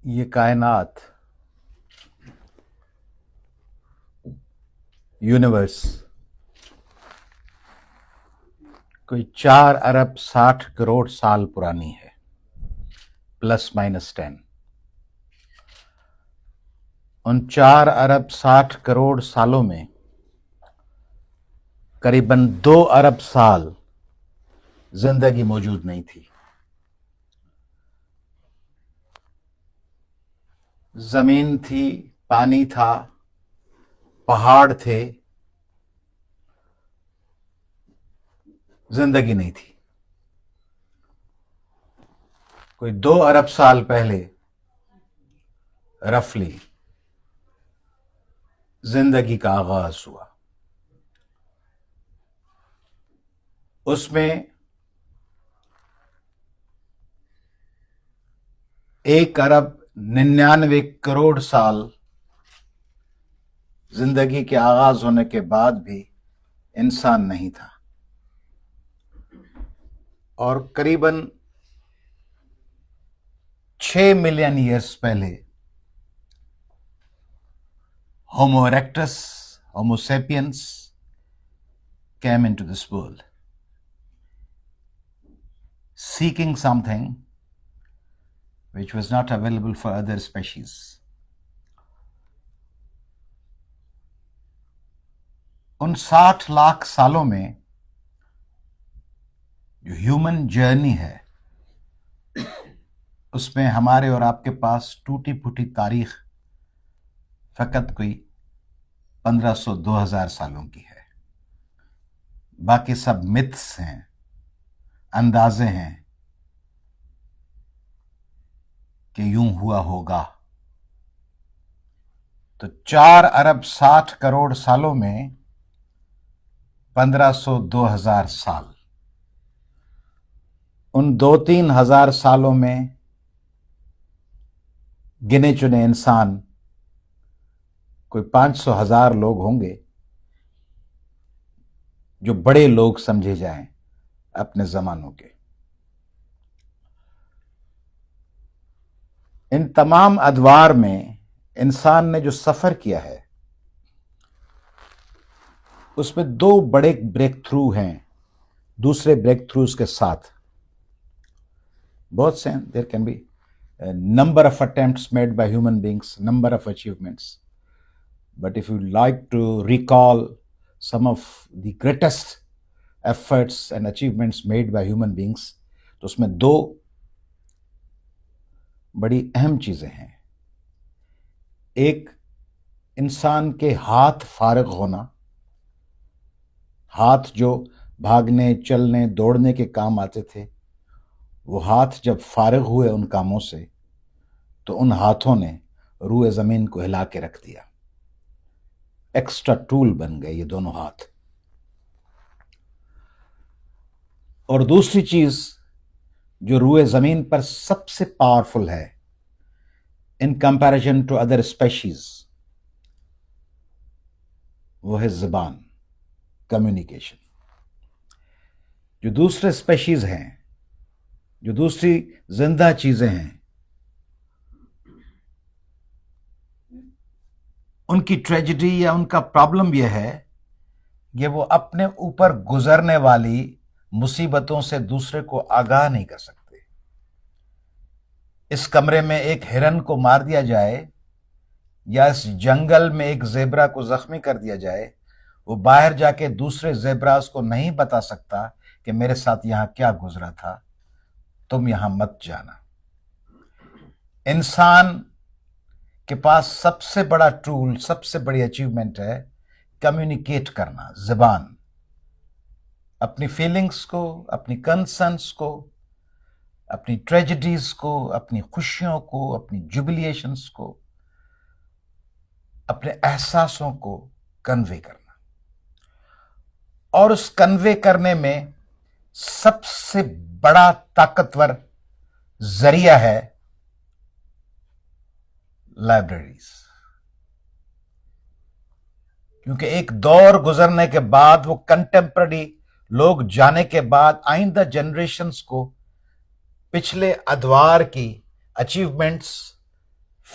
یہ کائنات، یونیورس کوئی 4 ارب 60 کروڑ سال پرانی ہے، پلس مائنس 10۔ ان 4 ارب 60 کروڑ سالوں میں قریباً 2 ارب سال زندگی موجود نہیں تھی۔ زمین تھی، پانی تھا، پہاڑ تھے، زندگی نہیں تھی۔ کوئی 2 ارب سال پہلے رفلی زندگی کا آغاز ہوا۔ اس میں 1 ارب 99 کروڑ سال زندگی کے آغاز ہونے کے بعد بھی انسان نہیں تھا، اور قریباً 6 ملین ایئرس پہلے homo erectus, homo sapiens came into this world seeking something which was not available for other species. ان 60 لاکھ سالوں میں جو ہیومن جرنی ہے، اس میں ہمارے اور آپ کے پاس ٹوٹی پھوٹی تاریخ فقط کوئی 1500-2000 سالوں کی ہے۔ باقی سب متس ہیں، اندازے ہیں کہ یوں ہوا ہوگا۔ تو 4 ارب 60 کروڑ سالوں میں 1500-2000 سال، ان 2-3 ہزار سالوں میں گنے چنے انسان کوئی 500,000 لوگ ہوں گے جو بڑے لوگ سمجھے جائیں اپنے زمانوں کے۔ ان تمام ادوار میں انسان نے جو سفر کیا ہے، اس میں 2 بڑے بریک تھرو ہیں دوسرے بریک تھروز کے ساتھ۔ بہت سے ہیں، there can be number of attempts made by human beings, number of achievements, but if you like to recall some of the greatest efforts and achievements made by human beings، تو اس میں 2 بڑی اہم چیزیں ہیں۔ ایک، انسان کے ہاتھ فارغ ہونا، ہاتھ جو بھاگنے، چلنے، دوڑنے کے کام آتے تھے، وہ ہاتھ جب فارغ ہوئے ان کاموں سے تو ان ہاتھوں نے روئے زمین کو ہلا کے رکھ دیا۔ ایکسٹرا ٹول بن گئے یہ دونوں ہاتھ۔ اور دوسری چیز جو روئے زمین پر سب سے پاورفل ہے in comparison to other species, وہ ہے زبان، کمیونیکیشن۔ جو دوسرے اسپیشیز ہیں، جو دوسری زندہ چیزیں ہیں، ان کی ٹریجڈی یا ان کا پرابلم یہ ہے کہ وہ اپنے اوپر گزرنے والی مصیبتوں سے دوسرے کو آگاہ نہیں کر سکتے۔ اس کمرے میں ایک ہرن کو مار دیا جائے یا اس جنگل میں ایک زیبرا کو زخمی کر دیا جائے، وہ باہر جا کے دوسرے زیبراز کو نہیں بتا سکتا کہ میرے ساتھ یہاں کیا گزرا تھا، تم یہاں مت جانا۔ انسان کے پاس سب سے بڑا ٹول، سب سے بڑی اچیومنٹ ہے کمیونیکیٹ کرنا، زبان، اپنی فیلنگز کو، اپنی کنسرنس کو، اپنی ٹریجڈیز کو، اپنی خوشیوں کو، اپنی جوبلیشنز کو، اپنے احساسوں کو کنوے کرنا۔ اور اس کنوے کرنے میں سب سے بڑا طاقتور ذریعہ ہے لائبریریز، کیونکہ ایک دور گزرنے کے بعد، وہ کنٹمپرری لوگ جانے کے بعد، آئندہ جنریشنز کو پچھلے ادوار کی اچیومنٹس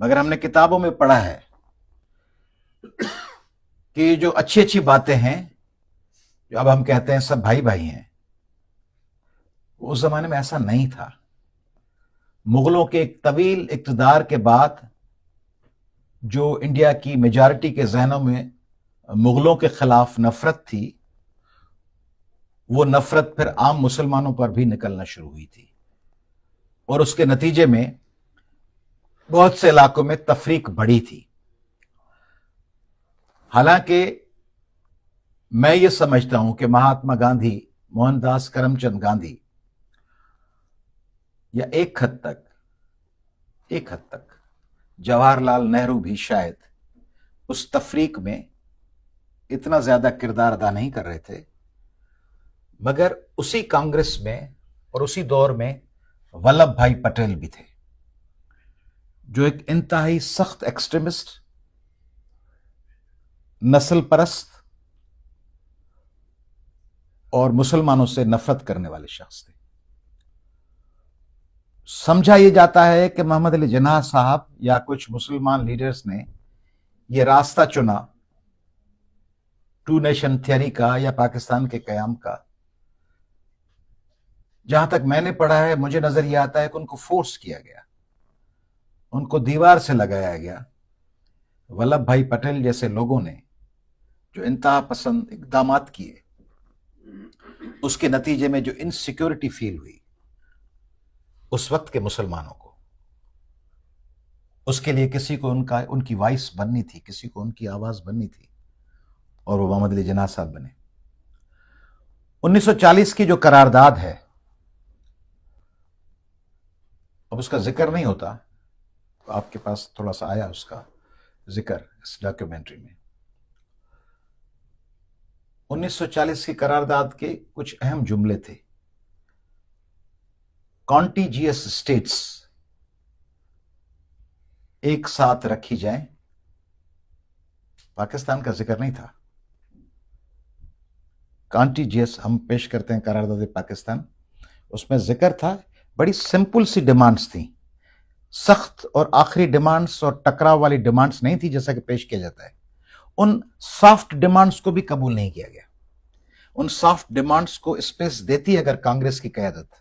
مگر ہم نے کتابوں میں پڑھا ہے کہ جو اچھی اچھی باتیں ہیں جو اب ہم کہتے ہیں سب بھائی بھائی ہیں، اس زمانے میں ایسا نہیں تھا. مغلوں کے ایک طویل اقتدار کے بعد جو انڈیا کی میجارٹی کے ذہنوں میں مغلوں کے خلاف نفرت تھی، وہ نفرت پھر عام مسلمانوں پر بھی نکلنا شروع ہوئی تھی، اور اس کے نتیجے میں بہت سے علاقوں میں تفریق بڑھی تھی. حالانکہ میں یہ سمجھتا ہوں کہ مہاتما گاندھی، موہن داس کرم چند گاندھی، یا ایک حد تک جواہر لال نہرو بھی شاید اس تفریق میں اتنا زیادہ کردار ادا نہیں کر رہے تھے، مگر اسی کانگریس میں اور اسی دور میں ولبھ بھائی پٹیل بھی تھے، جو ایک انتہائی سخت ایکسٹریمسٹ، نسل پرست اور مسلمانوں سے نفرت کرنے والے شخص تھے. سمجھا یہ جاتا ہے کہ محمد علی جناح صاحب یا کچھ مسلمان لیڈرز نے یہ راستہ چنا ٹو نیشن تھیوری کا یا پاکستان کے قیام کا. جہاں تک میں نے پڑھا ہے، مجھے نظر یہ آتا ہے کہ ان کو فورس کیا گیا، ان کو دیوار سے لگایا گیا. ولبھ بھائی پٹیل جیسے لوگوں نے جو انتہا پسند اقدامات کیے، اس کے نتیجے میں جو انسیکیورٹی فیل ہوئی اس وقت کے مسلمانوں کو، اس کے لیے کسی کو ان کی وائس بننی تھی، کسی کو ان کی آواز بننی تھی، اور وہ محمد علی جناح صاحب بنے. 1940 کی جو قرارداد ہے، اب اس کا ذکر نہیں ہوتا، آپ کے پاس تھوڑا سا آیا اس کا ذکر اس ڈاکیومنٹری میں. 1940 کی قرارداد کے کچھ اہم جملے تھے. کانٹیجیس اسٹیٹس ایک ساتھ رکھی جائیں. پاکستان کا ذکر نہیں تھا. کانٹیجیس ہم پیش کرتے ہیں قرارداد پاکستان، اس میں ذکر تھا. بڑی سمپل سی ڈیمانڈز تھیں، سخت اور آخری ڈیمانڈز اور ٹکراؤ والی ڈیمانڈز نہیں تھی جیسا کہ پیش کیا جاتا ہے. ان سافٹ ڈیمانڈز کو بھی قبول نہیں کیا گیا. ان سافٹ ڈیمانڈز کو اسپیس دیتی اگر کانگریس کی قیادت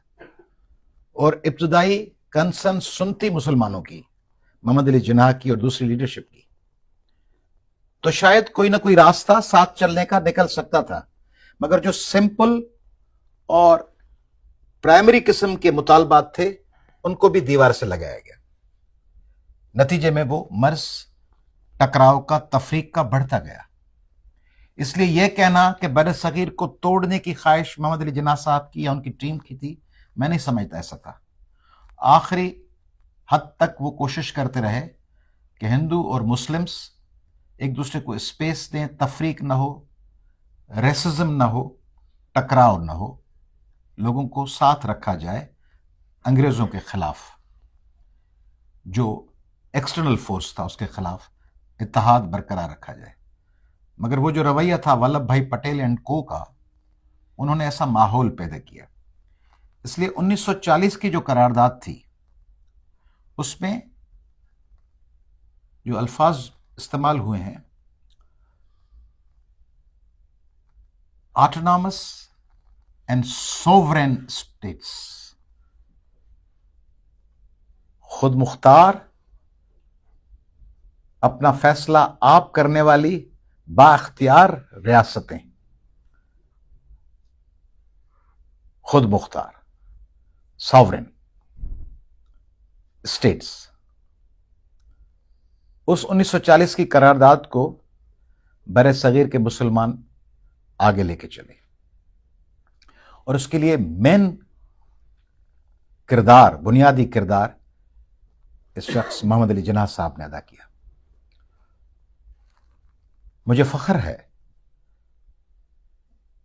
اور ابتدائی کنسرن سنتی مسلمانوں کی، محمد علی جناح کی اور دوسری لیڈرشپ کی، تو شاید کوئی نہ کوئی راستہ ساتھ چلنے کا نکل سکتا تھا. مگر جو سمپل اور پرائمری قسم کے مطالبات تھے ان کو بھی دیوار سے لگایا گیا. نتیجے میں وہ مرض ٹکراؤ کا، تفریق کا بڑھتا گیا. اس لیے یہ کہنا کہ بر صغیر کو توڑنے کی خواہش محمد علی جناح صاحب کی یا ان کی ٹیم کی تھی، میں نہیں سمجھتا ایسا تھا. آخری حد تک وہ کوشش کرتے رہے کہ ہندو اور مسلمز ایک دوسرے کو اسپیس دیں، تفریق نہ ہو، ریسزم نہ ہو، ٹکراؤ نہ ہو، لوگوں کو ساتھ رکھا جائے. انگریزوں کے خلاف جو ایکسٹرنل فورس تھا اس کے خلاف اتحاد برقرار رکھا جائے. مگر وہ جو رویہ تھا ولبھ بھائی پٹیل اینڈ کو کا، انہوں نے ایسا ماحول پیدا کیا. اس لیے 1940 کی جو قرارداد تھی اس میں جو الفاظ استعمال ہوئے ہیں، آٹونامس اینڈ سوورین اسٹیٹس، خود مختار، اپنا فیصلہ آپ کرنے والی با اختیار ریاستیں، خود مختار ساورن اسٹیٹس. اس 1940 کی قرارداد کو بر صغیر کے مسلمان آگے لے کے چلے، اور اس کے لیے مین کردار، بنیادی کردار اس شخص محمد علی جناح صاحب نے ادا کیا. مجھے فخر ہے،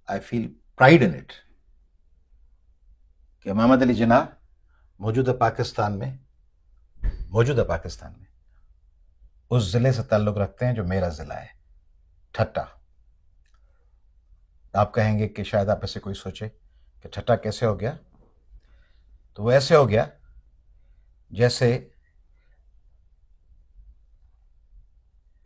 آئی فیل پرائڈ ان اٹ، کہ محمد علی جناح موجودہ پاکستان میں اس ضلع سے تعلق رکھتے ہیں جو میرا ضلع ہے، ٹھٹا. آپ کہیں گے کہ شاید آپ ایسے کوئی سوچے کہ ٹھٹا کیسے ہو گیا؟ تو وہ ایسے ہو گیا جیسے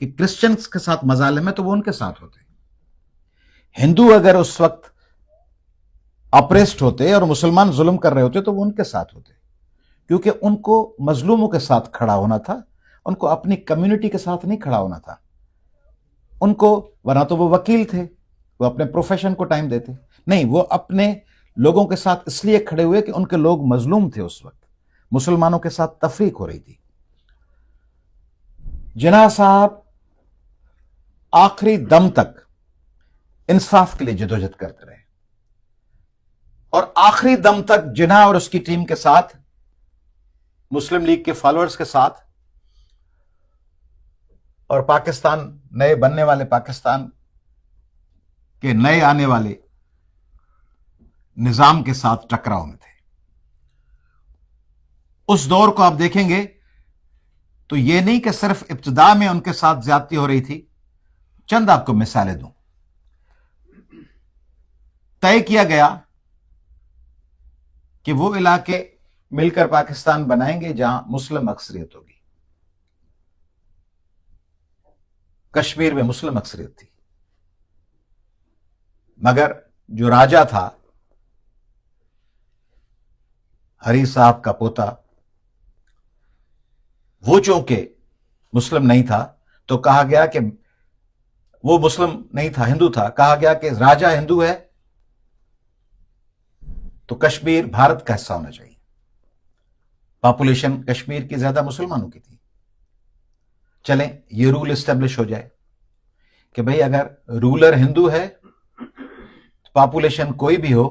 کہ کرسچنز کے ساتھ مظالم ہے تو وہ ان کے ساتھ ہوتے. ہندو اگر اس وقت اپریسڈ ہوتے اور مسلمان ظلم کر رہے ہوتے تو وہ ان کے ساتھ ہوتے، کیونکہ ان کو مظلوموں کے ساتھ کھڑا ہونا تھا، ان کو اپنی کمیونٹی کے ساتھ نہیں کھڑا ہونا تھا. ان کو ورنہ تو وہ وکیل تھے، وہ اپنے پروفیشن کو ٹائم دیتے، نہیں، وہ اپنے لوگوں کے ساتھ اس لیے کھڑے ہوئے کہ ان کے لوگ مظلوم تھے. اس وقت مسلمانوں کے ساتھ تفریق ہو رہی تھی. جناح صاحب آخری دم تک انصاف کے لیے جدوجہد کرتے رہے، اور آخری دم تک جناح اور اس کی ٹیم کے ساتھ، مسلم لیگ کے فالوورز کے ساتھ، اور پاکستان، نئے بننے والے پاکستان کے نئے آنے والے نظام کے ساتھ ٹکراؤ میں تھے. اس دور کو آپ دیکھیں گے تو یہ نہیں کہ صرف ابتدا میں ان کے ساتھ زیادتی ہو رہی تھی. چند آپ کو مثالیں دوں. طے کیا گیا کہ وہ علاقے مل کر پاکستان بنائیں گے جہاں مسلم اکثریت ہوگی. کشمیر میں مسلم اکثریت تھی، مگر جو راجا تھا، ہری صاحب کا پوتا، وہ چونکہ مسلم نہیں تھا تو کہا گیا کہ وہ مسلم نہیں تھا، ہندو تھا، کہا گیا کہ راجا ہندو ہے تو کشمیر بھارت کا حصہ ہونا چاہیے. پاپولیشن کشمیر کی زیادہ مسلمانوں کی تھی. چلیں یہ رول اسٹیبلش ہو جائے کہ بھئی اگر رولر ہندو ہے، پاپولیشن کوئی بھی ہو،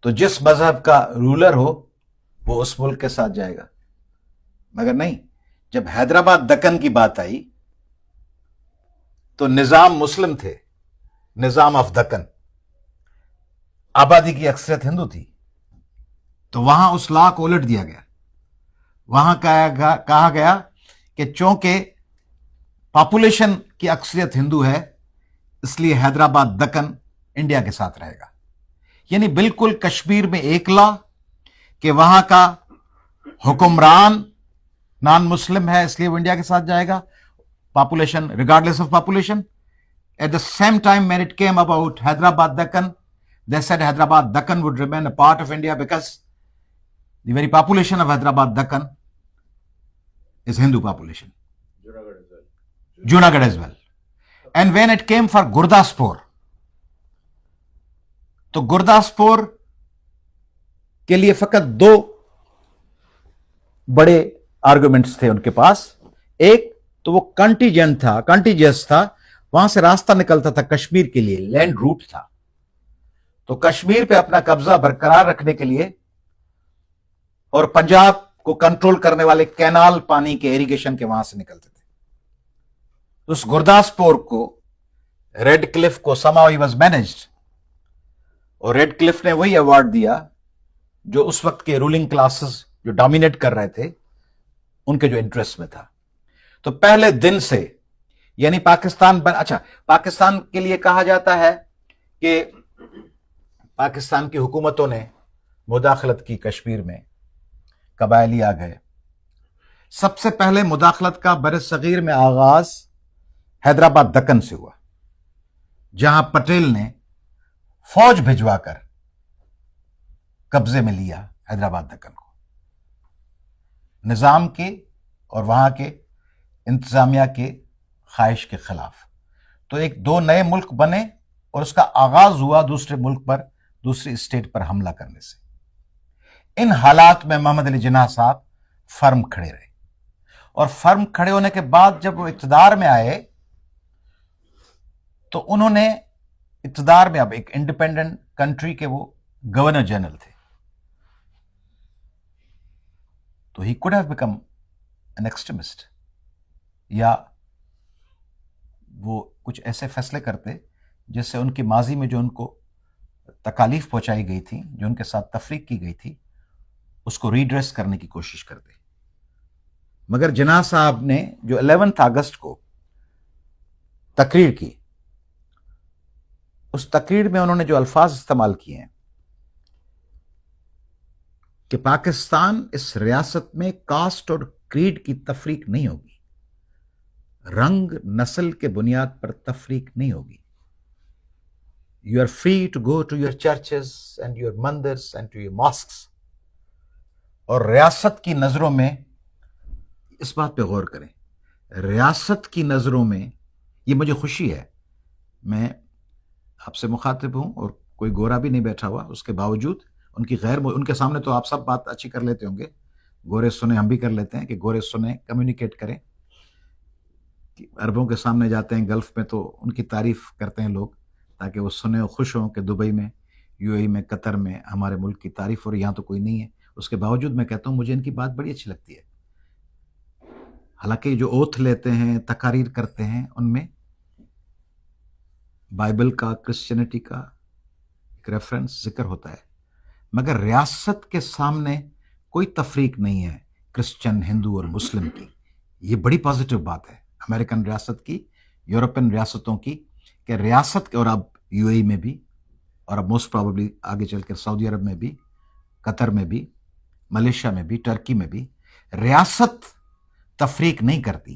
تو جس مذہب کا رولر ہو وہ اس ملک کے ساتھ جائے گا. مگر نہیں، جب حیدرآباد دکن کی بات آئی تو نظام مسلم تھے، نظام آف دکن، آبادی کی اکثریت ہندو تھی، تو وہاں اس لا کو الٹ دیا گیا. وہاں کہا گیا کہ چونکہ پاپولیشن کی اکثریت ہندو ہے اس لیے حیدرآباد دکن انڈیا کے ساتھ رہے گا. یعنی بالکل کشمیر میں ایک لا کہ وہاں کا حکمران نان مسلم ہے اس لیے وہ انڈیا کے ساتھ جائے گا، population regardless of population. At the same time when it came about Hyderabad Deccan, they said Hyderabad Deccan would remain a part of India because the very population of Hyderabad Deccan is Hindu population. Junagadh as well. And when it came for Gurdaspur, تو گرداسپور کے لیے فقط دو بڑے arguments تھے ان کے پاس. ایک تو وہ کانٹیجس تھا، وہاں سے راستہ نکلتا تھا کشمیر کے لیے، لینڈ روٹ تھا، تو کشمیر پہ اپنا قبضہ برقرار رکھنے کے لیے اور پنجاب کو کنٹرول کرنے والے کینال پانی کے ایریگیشن کے وہاں سے نکلتے تھے. اس گرداسپور کو ریڈ کلف کو somehow he was managed، اور ریڈ کلف نے وہی ایوارڈ دیا جو اس وقت کے رولنگ کلاسز جو ڈومینیٹ کر رہے تھے ان کے جو انٹرسٹ میں تھا. تو پہلے دن سے یعنی پاکستان کے لیے کہا جاتا ہے کہ پاکستان کی حکومتوں نے مداخلت کی کشمیر میں، قبائلی آ گئے. سب سے پہلے مداخلت کا بر صغیر میں آغاز حیدرآباد دکن سے ہوا، جہاں پٹیل نے فوج بھجوا کر قبضے میں لیا حیدرآباد دکن کو، نظام کے اور وہاں کے انتظامیہ کے خواہش کے خلاف. تو دو نئے ملک بنے اور اس کا آغاز ہوا دوسرے ملک پر، دوسری اسٹیٹ پر حملہ کرنے سے. ان حالات میں محمد علی جناح صاحب فرم کھڑے رہے، اور فرم کھڑے ہونے کے بعد جب وہ اقتدار میں آئے تو انہوں نے اقتدار میں، اب ایک انڈیپینڈنٹ کنٹری کے وہ گورنر جنرل تھے، تو he could have become an extremist, یا وہ کچھ ایسے فیصلے کرتے جس سے ان کی ماضی میں جو ان کو تکالیف پہنچائی گئی تھی، جو ان کے ساتھ تفریق کی گئی تھی، اس کو ریڈریس کرنے کی کوشش کرتے. مگر جناح صاحب نے جو 11 اگست کو تقریر کی، اس تقریر میں انہوں نے جو الفاظ استعمال کیے ہیں کہ پاکستان اس ریاست میں کاسٹ اور کریڈ کی تفریق نہیں ہوگی، رنگ نسل کے بنیاد پر تفریق نہیں ہوگی. You are free to go to your churches and your mandars and to your mosques. اور ریاست کی نظروں میں اس بات پہ غور کریں. ریاست کی نظروں میں یہ مجھے خوشی ہے، میں آپ سے مخاطب ہوں اور کوئی گورا بھی نہیں بیٹھا ہوا، اس کے باوجود ان کے سامنے تو آپ سب بات اچھی کر لیتے ہوں گے، گورے سنیں ہم بھی کر لیتے ہیں کہ گورے سنیں، کمیونیکیٹ کریں. عربوں کے سامنے جاتے ہیں گلف میں تو ان کی تعریف کرتے ہیں لوگ تاکہ وہ سنیں اور خوش ہوں کہ دبئی میں، یو اے میں، قطر میں ہمارے ملک کی تعریف، اور یہاں تو کوئی نہیں ہے. اس کے باوجود میں کہتا ہوں مجھے ان کی بات بڑی اچھی لگتی ہے. حالانکہ جو اوتھ لیتے ہیں، تقاریر کرتے ہیں، ان میں بائبل کا، کرسچینٹی کا ایک ریفرنس ذکر ہوتا ہے، مگر ریاست کے سامنے کوئی تفریق نہیں ہے کرسچن، ہندو اور مسلم کی. یہ بڑی پازیٹیو بات ہے امریکن ریاست کی، یورپین ریاستوں کی، کہ ریاست، اور اب یو اے میں بھی، اور اب موسٹ پرابیبلی آگے چل کر سعودی عرب میں بھی، قطر میں بھی، ملیشیا میں بھی، ٹرکی میں بھی، ریاست تفریق نہیں کرتی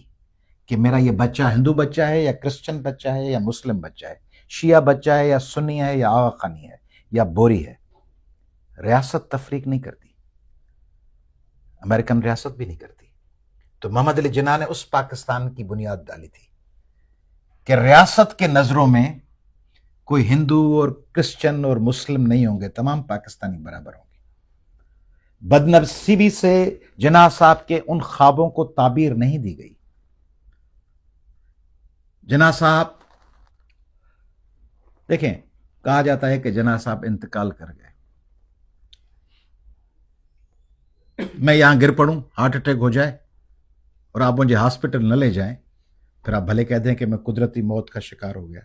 کہ میرا یہ بچہ ہندو بچہ ہے یا کرسچن بچہ ہے یا مسلم بچہ ہے، شیعہ بچہ ہے یا سنی ہے یا آغاخانی ہے یا بوری ہے. ریاست تفریق نہیں کرتی، امریکن ریاست بھی نہیں کرتی. تو محمد علی جناح نے اس پاکستان کی بنیاد ڈالی تھی کہ ریاست کے نظروں میں کوئی ہندو اور کرسچن اور مسلم نہیں ہوں گے، تمام پاکستانی برابر ہوں گے. بدنصیبی سے جناح صاحب کے ان خوابوں کو تعبیر نہیں دی گئی. جناح صاحب، دیکھیں، کہا جاتا ہے کہ جناح صاحب انتقال کر گئے، میں یہاں گر پڑوں، ہارٹ اٹیک ہو جائے اور آپ مجھے ہاسپٹل نہ لے جائیں، پھر آپ بھلے کہہ دیں کہ میں قدرتی موت کا شکار ہو گیا.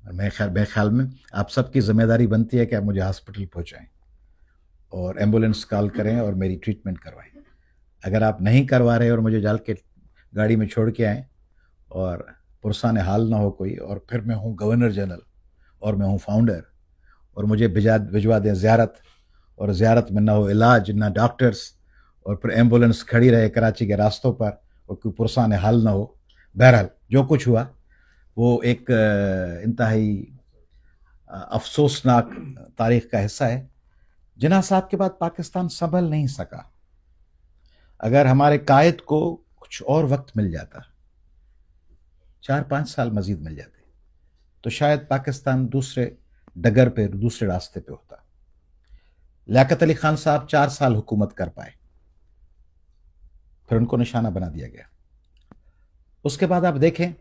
میرے خیال میں آپ سب کی ذمہ داری بنتی ہے کہ آپ مجھے ہاسپٹل پہنچائیں اور ایمبولینس کال کریں اور میری ٹریٹمنٹ کروائیں. اگر آپ نہیں کروا رہے اور مجھے جال کے گاڑی میں چھوڑ کے آئیں اور پرسان حال نہ ہو کوئی، اور پھر میں ہوں گورنر جنرل اور میں ہوں فاؤنڈر، اور مجھے بھجوا دیں زیارت، اور زیارت میں نہ ہو علاج، نہ ڈاکٹرز، اور پھر ایمبولینس کھڑی رہے کراچی کے راستوں پر اور کوئی پرسان حال نہ ہو. بہرحال جو کچھ ہوا وہ ایک انتہائی افسوسناک تاریخ کا حصہ ہے. جناح صاحب کے بعد پاکستان سنبھل نہیں سکا. اگر ہمارے قائد کو کچھ اور وقت مل جاتا، 4-5 سال مزید مل جاتے، تو شاید پاکستان دوسرے ڈگر پہ، دوسرے راستے پہ ہوتا. لیاقت علی خان صاحب 4 سال حکومت کر پائے، پھر ان کو نشانہ بنا دیا گیا. اس کے بعد آپ دیکھیں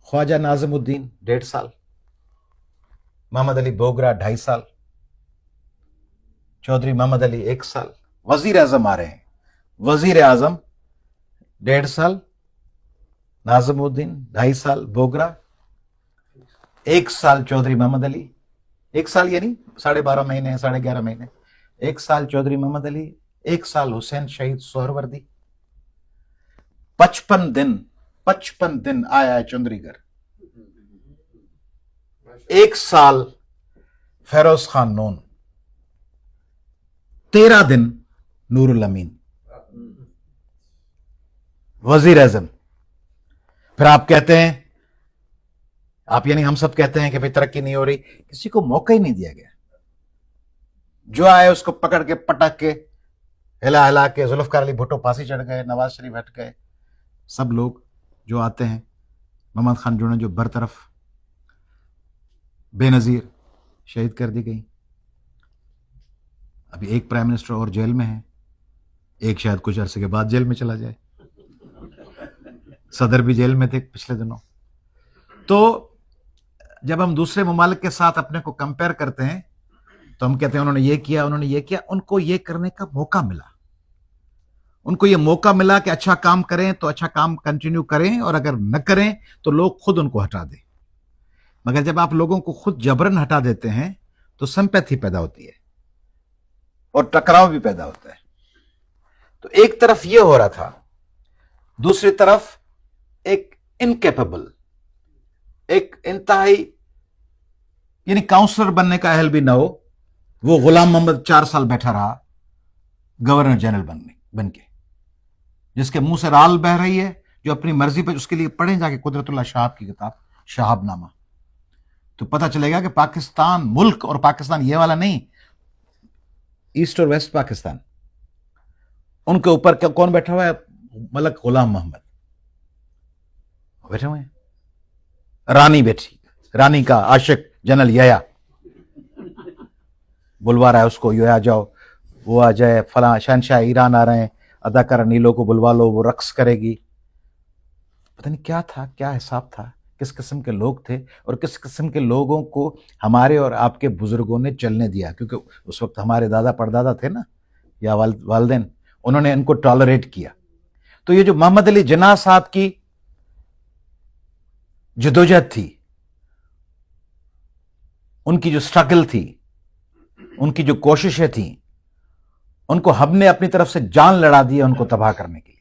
خواجہ ناظم الدین 1.5 سال، محمد علی بوگرا 2.5 سال، چودھری محمد علی 1 سال. وزیر اعظم آ رہے ہیں، وزیر اعظم 1.5 سال، ناظم الدین 2.5 سال، بوگرا 1 سال، چودھری محمد علی 1 سال، یعنی 12.5 مہینے، 11.5 مہینے. 1 سال چودھری محمد علی، 1 سال حسین شہید سہروردی. 55 دن آیا ہے چندری گڑھ. 1 سال فیروز خان نون، 13 دن نور الامین وزیر اعظم. پھر آپ کہتے ہیں، آپ یعنی ہم سب کہتے ہیں کہ بھئی ترقی نہیں ہو رہی، کسی کو موقع ہی نہیں دیا گیا. جو آئے اس کو پکڑ کے پٹک کے ہلا کے، ذوالفقار علی بھٹو پھانسی چڑھ گئے، نواز شریف ہٹ گئے، سب لوگ جو آتے ہیں، محمد خان جوڑن جو برطرف، بے نظیر شہید کر دی گئی. ابھی ایک پرائم منسٹر اور جیل میں ہے، ایک شاید کچھ عرصے کے بعد جیل میں چلا جائے. صدر بھی جیل میں تھے پچھلے دنوں. تو جب ہم دوسرے ممالک کے ساتھ اپنے کو کمپیئر کرتے ہیں تو ہم کہتے ہیں انہوں نے یہ کیا، انہوں نے یہ کیا. ان کو یہ کرنے کا موقع ملا، ان کو یہ موقع ملا کہ اچھا کام کریں تو اچھا کام کنٹینیو کریں، اور اگر نہ کریں تو لوگ خود ان کو ہٹا دیں. مگر جب آپ لوگوں کو خود جبرن ہٹا دیتے ہیں تو سمپیتھی پیدا ہوتی ہے اور ٹکراؤ بھی پیدا ہوتا ہے. تو ایک طرف یہ ہو رہا تھا، دوسری طرف ایک انکیپیبل، ایک انتہائی، یعنی کاؤنسلر بننے کا اہل بھی نہ ہو، وہ غلام محمد 4 سال بیٹھا رہا گورنر جنرل بن کے، جس کے منہ سے رال بہ رہی ہے، جو اپنی مرضی پہ، اس کے لیے پڑھیں جا کے قدرت اللہ شہاب کی کتاب شہاب نامہ، تو پتہ چلے گا کہ پاکستان ملک، اور پاکستان یہ والا نہیں، ایسٹ اور ویسٹ پاکستان، ان کے اوپر کون بیٹھا ہوا ہے؟ ملک غلام محمد بیٹھے ہوئے ہیں، رانی بیٹھی، رانی کا عاشق جنرل یحییٰ بلوا رہا ہے اس کو، یہ آ جاؤ، وہ آ جائے، فلاں شہنشاہ ایران آ رہے ہیں، اداکارہ نیلو کو بلوا لو، وہ رقص کرے گی. پتہ نہیں کیا تھا، کیا حساب تھا، کس قسم کے لوگ تھے، اور کس قسم کے لوگوں کو ہمارے اور آپ کے بزرگوں نے چلنے دیا، کیونکہ اس وقت ہمارے دادا پردادا تھے نا، یا والدین، انہوں نے ان کو ٹالریٹ کیا. تو یہ جو محمد علی جناح صاحب کی جدوجہد تھی، ان کی جو سٹرگل تھی، ان کی جو کوششیں تھیں، ان کو ہم نے اپنی طرف سے جان لڑا دی ہے ان کو تباہ کرنے کے لیے.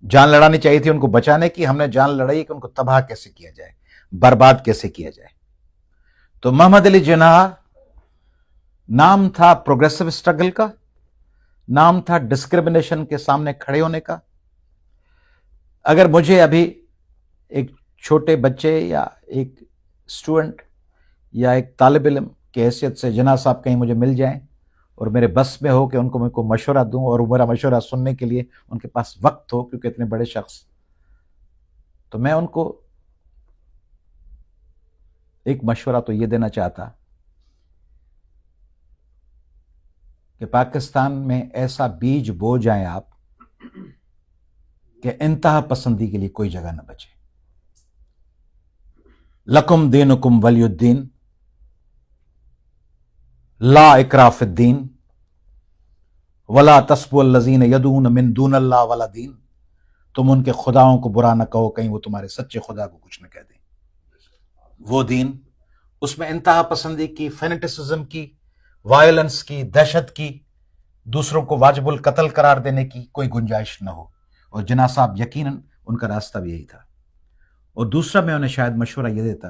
جان لڑانی چاہیے تھی ان کو بچانے کی، ہم نے جان لڑائی کہ ان کو تباہ کیسے کیا جائے، برباد کیسے کیا جائے. تو محمد علی جناح نام تھا پروگریسو سٹرگل کا، نام تھا ڈسکرمنیشن کے سامنے کھڑے ہونے کا. اگر مجھے ابھی ایک چھوٹے بچے یا ایک اسٹوڈنٹ یا ایک طالب علم کی حیثیت سے جناح صاحب کہیں مجھے مل جائیں اور میرے بس میں ہو کہ ان کو میں کو مشورہ دوں، اور میرا مشورہ سننے کے لیے ان کے پاس وقت ہو، کیونکہ اتنے بڑے شخص، تو میں ان کو ایک مشورہ تو یہ دینا چاہتا کہ پاکستان میں ایسا بیج بو جائیں آپ کہ انتہا پسندی کے لیے کوئی جگہ نہ بچے. لکم دینکم ولی الدین، لا اکراہ فی الدین، ولا تسبوا الذین یدعون من دون اللہ ولا دین. تم ان کے خداؤں کو برا نہ کہو، کہیں وہ تمہارے سچے خدا کو کچھ نہ کہہ دیں. وہ دین، اس میں انتہا پسندی کی، فینیٹسزم کی، وائلنس کی، دہشت کی، دوسروں کو واجب القتل قرار دینے کی کوئی گنجائش نہ ہو. اور جناح صاحب یقیناً ان کا راستہ بھی یہی تھا. اور دوسرا میں انہیں شاید مشورہ یہ دیتا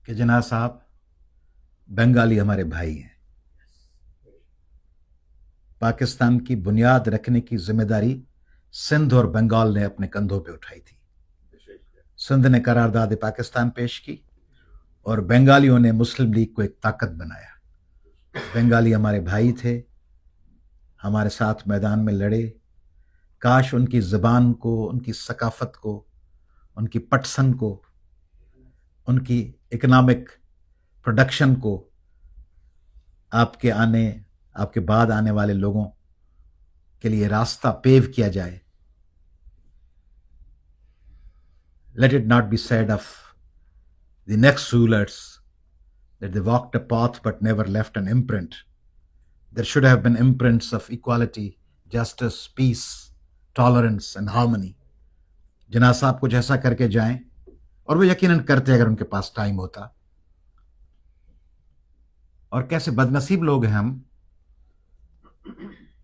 کہ جناح صاحب، بنگالی ہمارے بھائی ہیں، پاکستان کی بنیاد رکھنے کی ذمہ داری سندھ اور بنگال نے اپنے کندھوں پہ اٹھائی تھی. سندھ نے قرارداد پاکستان پیش کی اور بنگالیوں نے مسلم لیگ کو ایک طاقت بنایا. بنگالی ہمارے بھائی تھے، ہمارے ساتھ میدان میں لڑے. کاش ان کی زبان کو، ان کی ثقافت کو، ان کی پٹسن کو، ان کی اکنامک پروڈکشن کو آپ کے بعد آنے والے لوگوں کے لیے راستہ پیو کیا جائے. Let it not be said of the next rulers that they walked a path but never left an imprint. There should have been imprints of equality, justice, peace, tolerance and harmony. جناح صاحب کچھ ایسا کر کے جائیں، اور وہ یقیناً کرتے اگر ان کے پاس ٹائم ہوتا. اور کیسے بدنصیب لوگ ہیں ہم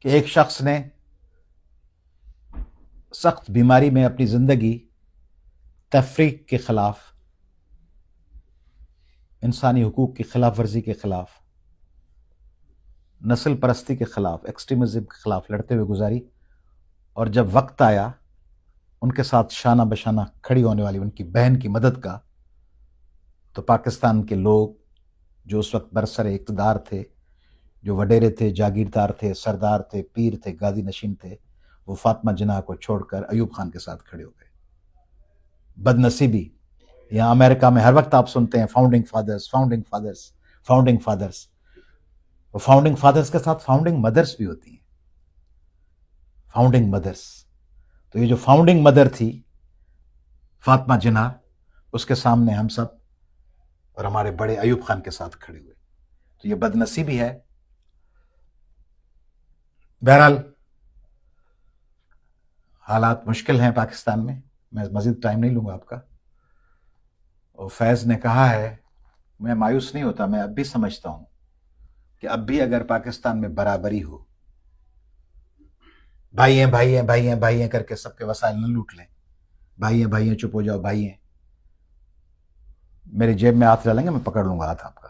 کہ ایک شخص نے سخت بیماری میں اپنی زندگی تفریق کے خلاف، انسانی حقوق کی خلاف ورزی کے خلاف، نسل پرستی کے خلاف، ایکسٹریمزم کے خلاف لڑتے ہوئے گزاری. اور جب وقت آیا ان کے ساتھ شانہ بشانہ کھڑی ہونے والی ان کی بہن کی مدد کا، تو پاکستان کے لوگ جو اس وقت برسر اقتدار تھے، جو وڈیرے تھے، جاگیردار تھے، سردار تھے، پیر تھے، غازی نشین تھے، وہ فاطمہ جناح کو چھوڑ کر ایوب خان کے ساتھ کھڑے ہو گئے. بدنصیبی. یہاں امریکہ میں ہر وقت آپ سنتے ہیں founding fathers, founding fathers, founding fathers. وہ فاؤنڈنگ فادرز کے ساتھ فاؤنڈنگ مدرز بھی ہوتی ہیں، فاؤنڈنگ مدرز. تو یہ جو فاؤنڈنگ مدر تھی فاطمہ جناح، اس کے سامنے ہم سب اور ہمارے بڑے ایوب خان کے ساتھ کھڑے ہوئے. تو یہ بدنصیبی ہے. بہرحال حالات مشکل ہیں پاکستان میں. میں مزید ٹائم نہیں لوں گا آپ کا. اور فیض نے کہا ہے، میں مایوس نہیں ہوتا، میں اب بھی سمجھتا ہوں کہ اب بھی اگر پاکستان میں برابری ہو، بھائی ہیں بھائی ہیں بھائی ہیں بھائی ہیں کر کے سب کے وسائل نہ لوٹ لیں، بھائی ہیں بھائی ہیں چپ ہو جاؤ، بھائی ہیں، میری جیب میں ہاتھ ڈالیں گے میں پکڑ لوں گا ہاتھ آپ کا.